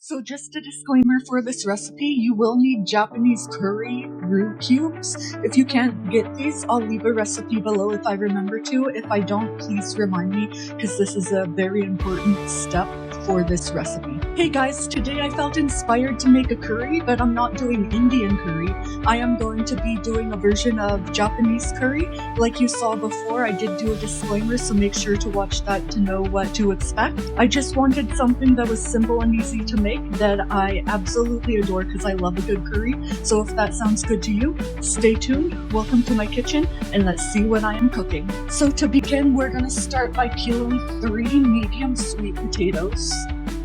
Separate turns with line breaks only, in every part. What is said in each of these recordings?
So just a disclaimer for this recipe, you will need Japanese curry roux cubes. If you can't get these, I'll leave a recipe below if I remember to. If I don't, please remind me because this is a very important step for this recipe. Hey guys, today I felt inspired to make a curry, but I'm not doing Indian curry. I am going to be doing a version of Japanese curry. Like you saw before, I did do a disclaimer, so make sure to watch that to know what to expect. I just wanted something that was simple and easy to make that I absolutely adore because I love a good curry. So if that sounds good to you, stay tuned, welcome to my kitchen, and let's see what I am cooking. So to begin, we're going to start by peeling 3 medium sweet potatoes.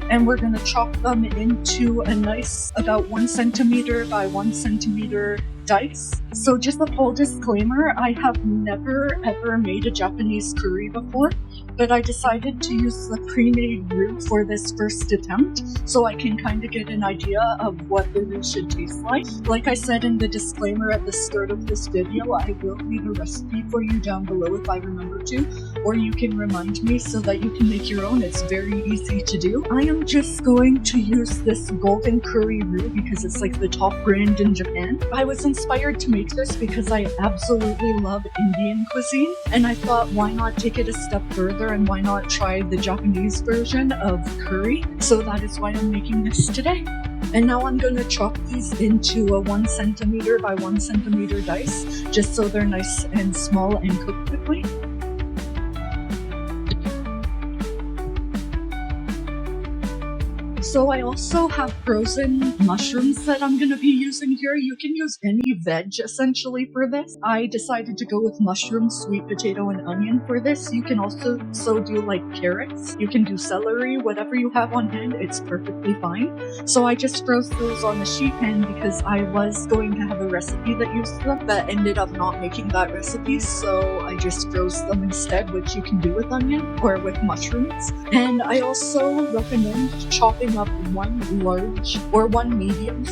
And we're going to chop them into a nice about 1 centimeter by 1 centimeter dice. So just a full disclaimer, I have never ever made a Japanese curry before, but I decided to use the pre-made roux for this first attempt so I can kind of get an idea of what the roux should taste like. Like I said in the disclaimer at the start of this video, I will leave a recipe for you down below if I remember to, or you can remind me so that you can make your own. It's very easy to do. I am just going to use this golden curry roux because it's like the top brand in Japan. I was inspired to make this because I absolutely love Indian cuisine, and I thought why not take it a step further and why not try the Japanese version of curry. So that is why I'm making this today. And now I'm going to chop these into a 1 centimeter by 1 centimeter dice, just so they're nice and small and cook quickly. So I also have frozen mushrooms that I'm going to be using here. You can use any veg essentially for this. I decided to go with mushroom, sweet potato, and onion for this. You can also do like carrots. You can do celery, whatever you have on hand, it's perfectly fine. So I just froze those on the sheet pan because I was going to have a recipe that used them, but ended up not making that recipe. So I just froze them instead, which you can do with onion or with mushrooms. And I also recommend chopping up 1 medium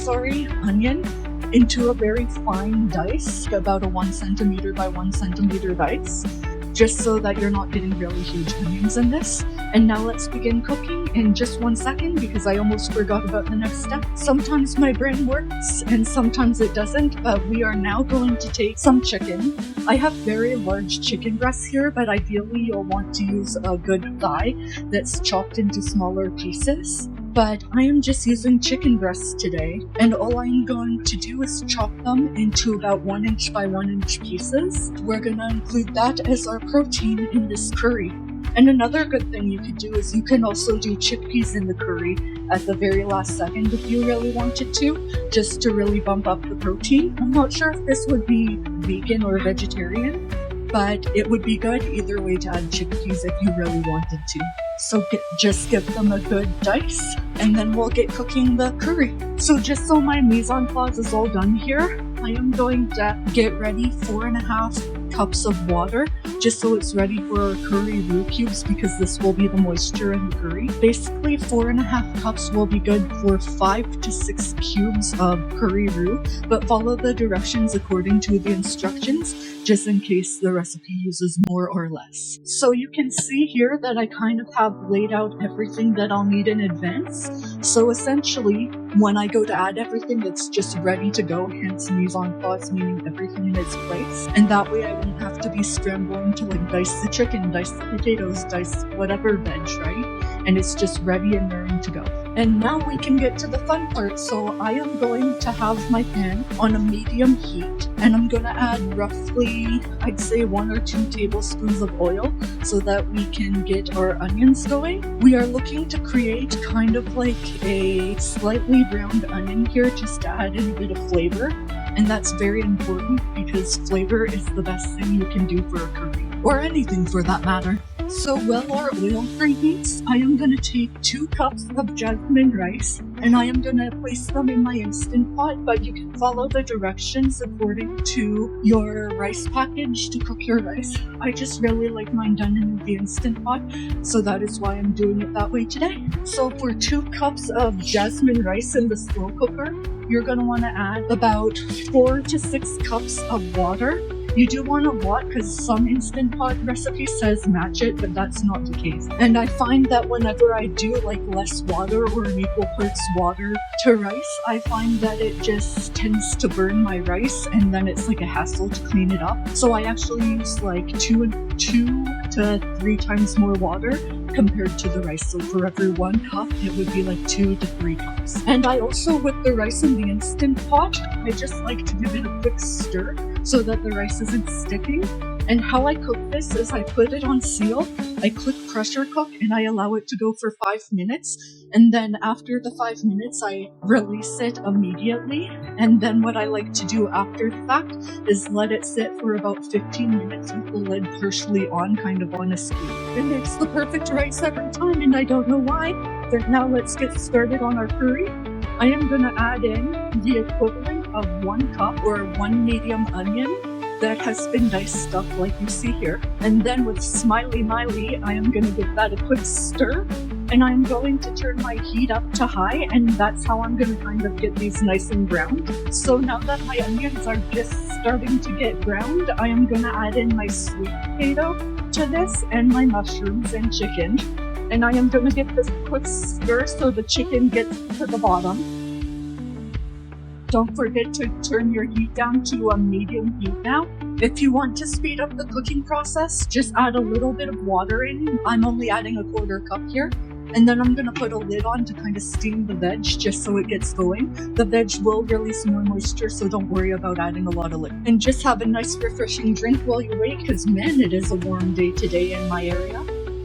onion into a very fine dice, about a 1 centimeter by 1 centimeter dice, just so that you're not getting really huge onions in this. And now let's begin cooking in just 1 second because I almost forgot about the next step. Sometimes my brain works and sometimes it doesn't, but we are now going to take some chicken. I have very large chicken breasts here, but ideally you'll want to use a good thigh that's chopped into smaller pieces. But I am just using chicken breasts today, and all I'm going to do is chop them into about 1 inch by 1 inch pieces. We're going to include that as our protein in this curry. And another good thing you could do is you can also do chickpeas in the curry at the very last second if you really wanted to, just to really bump up the protein. I'm not sure if this would be vegan or vegetarian, but it would be good either way to add chickpeas if you really wanted to. So just give them a good dice, and then we'll get cooking the curry. So just so my mise en place is all done here, I am going to get ready 4.5 cups of water, just so it's ready for our curry roux cubes because this will be the moisture in the curry. Basically 4.5 cups will be good for 5 to 6 cubes of curry roux, but follow the directions according to the instructions, just in case the recipe uses more or less. So you can see here that I kind of have laid out everything that I'll need in advance. So essentially, when I go to add everything, it's just ready to go, hence mise en place, meaning everything in its place. And that way I won't have to be scrambling to like dice the chicken, dice the potatoes, dice whatever veg, right? And it's just ready and raring to go. And now we can get to the fun part. So I am going to have my pan on a medium heat, and I'm going to add roughly, I'd say 1 or 2 tablespoons of oil so that we can get our onions going. We are looking to create kind of like a slightly browned onion here just to add in a bit of flavor. And that's very important because flavor is the best thing you can do for a curry, or anything for that matter. So while our oil preheats, I am going to take 2 cups of jasmine rice, and I am going to place them in my Instant Pot, but you can follow the directions according to your rice package to cook your rice. I just really like mine done in the Instant Pot, so that is why I'm doing it that way today. So for 2 cups of jasmine rice in the slow cooker, you're going to want to add about 4 to 6 cups of water. You do want a lot because some Instant Pot recipe says match it, but that's not the case. And I find that whenever I do like less water or an equal parts water to rice, I find that it just tends to burn my rice and then it's like a hassle to clean it up. So I actually use like 2 to 3 times more water compared to the rice. So for every 1 cup, it would be like 2 to 3 cups. And I also, with the rice in the Instant Pot, I just like to give it a quick stir so that the rice isn't sticking. And how I cook this is I put it on seal, I click pressure cook, and I allow it to go for 5 minutes. And then after the 5 minutes, I release it immediately. And then what I like to do after the fact is let it sit for about 15 minutes with the lid partially on, kind of on a skew. And it's the perfect rice every time, and I don't know why. But now let's get started on our curry. I am going to add in the equivalent of 1 cup or 1 medium onion that has been diced up like you see here. And then with Smiley Miley, I am going to give that a quick stir. And I'm going to turn my heat up to high, and that's how I'm going to kind of get these nice and browned. So now that my onions are just starting to get browned, I am going to add in my sweet potato to this and my mushrooms and chicken. And I am going to give this a quick stir so the chicken gets to the bottom. Don't forget to turn your heat down to a medium heat now. If you want to speed up the cooking process, just add a little bit of water in. I'm only adding a 1/4 cup here. And then I'm going to put a lid on to kind of steam the veg just so it gets going. The veg will release more moisture, so don't worry about adding a lot of liquid. And just have a nice refreshing drink while you wait, because man, it is a warm day today in my area.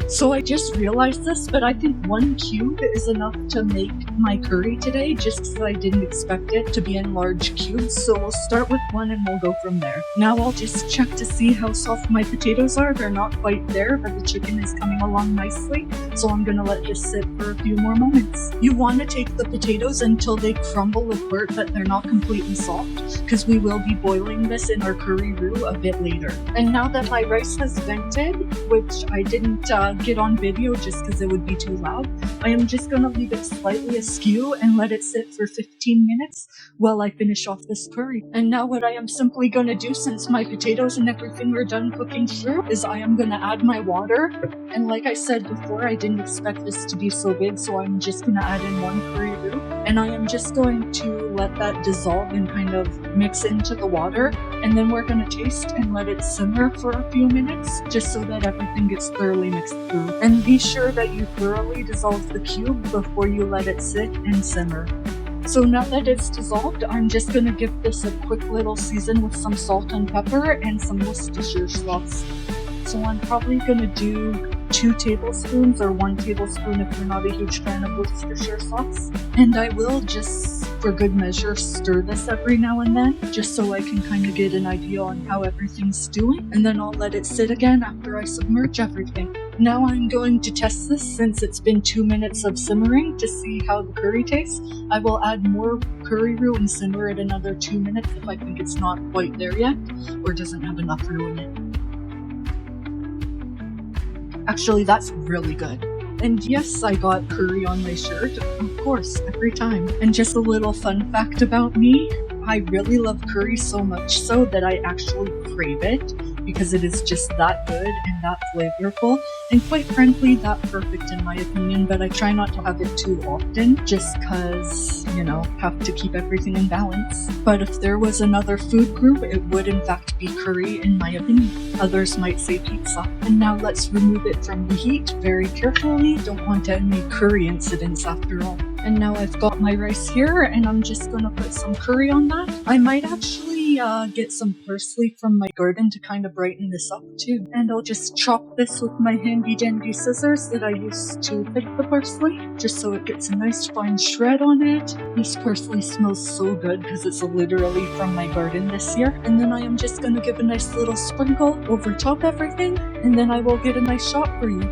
So I just realized this, but I think 1 cube is enough to make my curry today, just because I didn't expect it to be in large cubes. So we'll start with 1 and we'll go from there. Now I'll just check to see how soft my potatoes are. They're not quite there, but the chicken is coming along nicely. So I'm going to let this sit for a few more moments. You want to take the potatoes until they crumble apart, but they're not completely soft, because we will be boiling this in our curry roux a bit later. And now that my rice has vented, which I didn't get on video just because it would be too loud, I am just going to leave it slightly askew and let it sit for 15 minutes while I finish off this curry. And now what I am simply going to do, since my potatoes and everything are done cooking through, is I am going to add my water. And like I said before, I didn't expect this to be so big, so I'm just going to add in 1 curry roux. And I am just going to let that dissolve and kind of mix into the water. And then we're going to taste and let it simmer for a few minutes, just so that everything gets thoroughly mixed through. And be sure that you thoroughly dissolve the cube before you let it sit and simmer. So now that it's dissolved, I'm just going to give this a quick little season with some salt and pepper and some Worcestershire sauce. So I'm probably going to do 2 tablespoons or 1 tablespoon if you're not a huge fan of Worcestershire sauce. And I will just, for good measure, stir this every now and then, just so I can kind of get an idea on how everything's doing. And then I'll let it sit again after I submerge everything. Now I'm going to test this since it's been 2 minutes of simmering to see how the curry tastes. I will add more curry roux and simmer it another 2 minutes if I think it's not quite there yet or doesn't have enough roux in it. Actually, that's really good. And yes, I got curry on my shirt, of course, every time. And just a little fun fact about me, I really love curry so much so that I actually crave it, because it is just that good and that flavorful, and quite frankly, that perfect in my opinion, but I try not to have it too often, just cause, you know, have to keep everything in balance. But if there was another food group, it would in fact be curry in my opinion. Others might say pizza. And now let's remove it from the heat very carefully. Don't want any curry incidents after all. And now I've got my rice here, and I'm just gonna put some curry on that. I might actually get some parsley from my garden to kind of brighten this up too. And I'll just chop this with my handy dandy scissors that I use to pick the parsley, just so it gets a nice fine shred on it. This parsley smells so good because it's literally from my garden this year. And then I am just gonna give a nice little sprinkle over top everything, and then I will get a nice shot for you.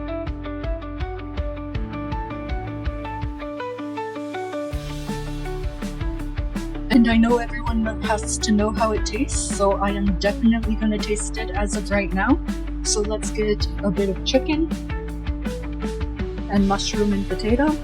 And I know everyone has to know how it tastes, so I am definitely going to taste it as of right now. So let's get a bit of chicken and mushroom and potato.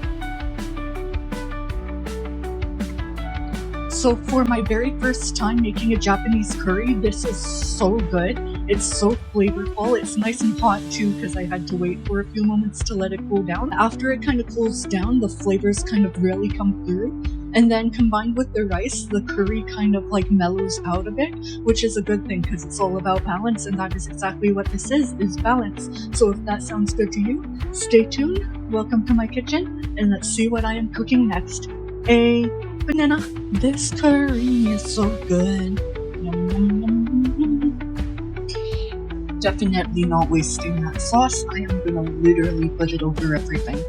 So for my very first time making a Japanese curry, this is so good. It's so flavorful. It's nice and hot too because I had to wait for a few moments to let it cool down. After it kind of cools down, the flavors kind of really come through. And then combined with the rice, the curry kind of like mellows out a bit, which is a good thing because it's all about balance, and that is exactly what this is balance. So if that sounds good to you, stay tuned. Welcome to my kitchen, and let's see what I am cooking next. A banana. This curry is so good. Yum, yum, yum, yum. Definitely not wasting that sauce. I am gonna literally put it over everything.